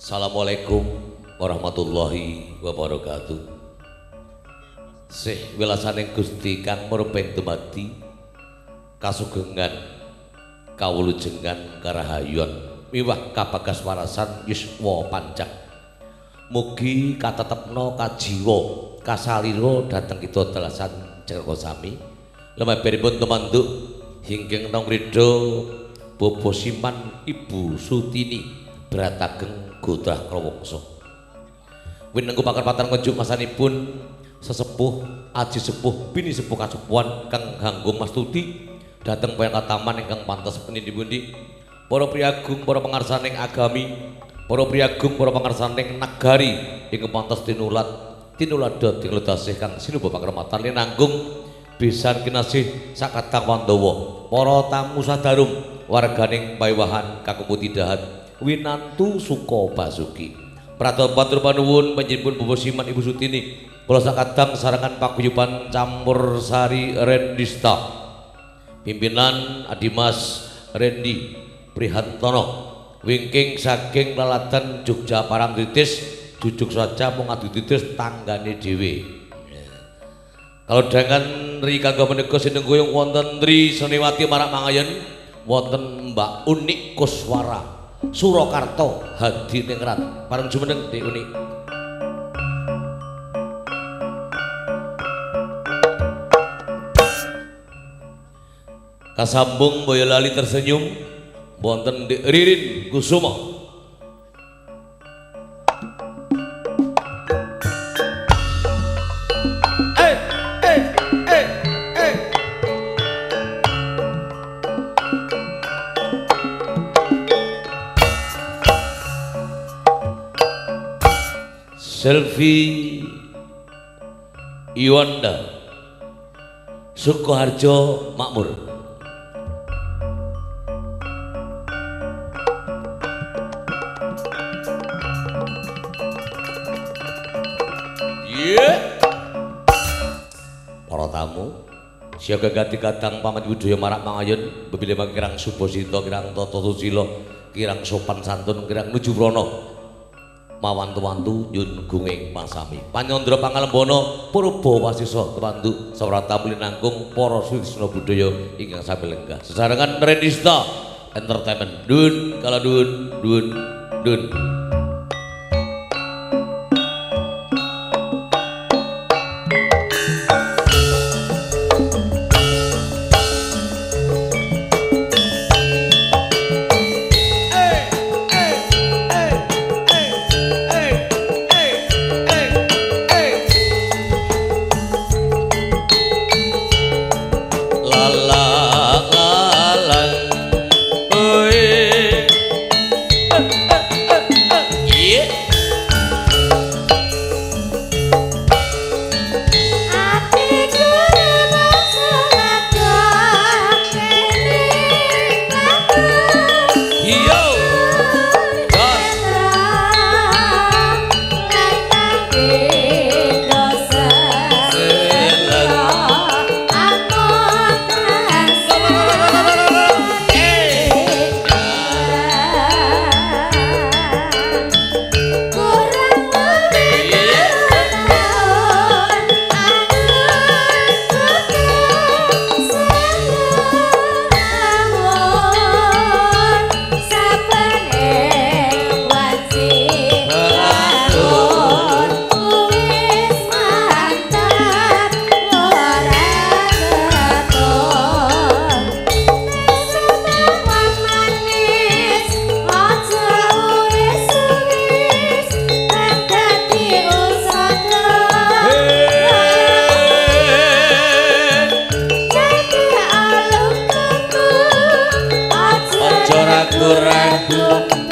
Assalamualaikum warahmatullahi wabarakatuh. Sih welasaning Gusti kang murbeng dumadi kasugengan kawulujengan karahayon miwah kabagas warasan yuswa pancak. Mugi katetepna kajiwa kasalira dhateng kita dalasan jaga sami. Lemahipun tumanduk hingging nang rida Bobo Siman Ibu Sutini beratageng Godrah Krawangsa. Winengku pakarpatan ngunjuk masanipun sesepuh aji sepuh bini sepuh kasupuan kang nganggo mastuti dhateng payang taman ingkang pantes pundi-pundi. Para priyagung, para pangarsaning agami, para priyagung, para pangarsaning nagari ingkang pantes tinulada tinuludasih kang sinuba pakrematan linanggung besan kinasih sakatang Pandawa, para tamu sadarum warganing paewahan kakuputi dahat winantu suka basuki prata batur panuwun panjenenganipun Bobo Siman Ibu Sutini kula sakadang sarangan paguyuban campur sari Rendista pimpinan Adimas Rendi Prihantono wingking saking laladan Jogja Parangtritis jujuk saja mung adu titis tanggane dhewe. Kalau dengan Rika menika sinenggoyong wonten Tri Seniwati Marak Mangayen wonten Mbak Unik Kuswara Surakarta Hadi Ningrat pareng jumeneng Dik Unik. Kasambung Boyolali tersenyum wonten Dik Ririn Kusuma. Selvi Iwanda Sukoharjo Makmur. Para tamu siaga ganti kadang pamat budaya Marak Mangayen bebile kirang Subasita kirang Tata Susila kirang sopan santun kirang nuju prana mawantu-wantu nyun gunging masami panyandra pangalembono purba wasisa temandu sawrata linangkung para sisna budaya ingkang sami lenggah sesarengan Rendista Entertainment dun kala dun ragu-ragu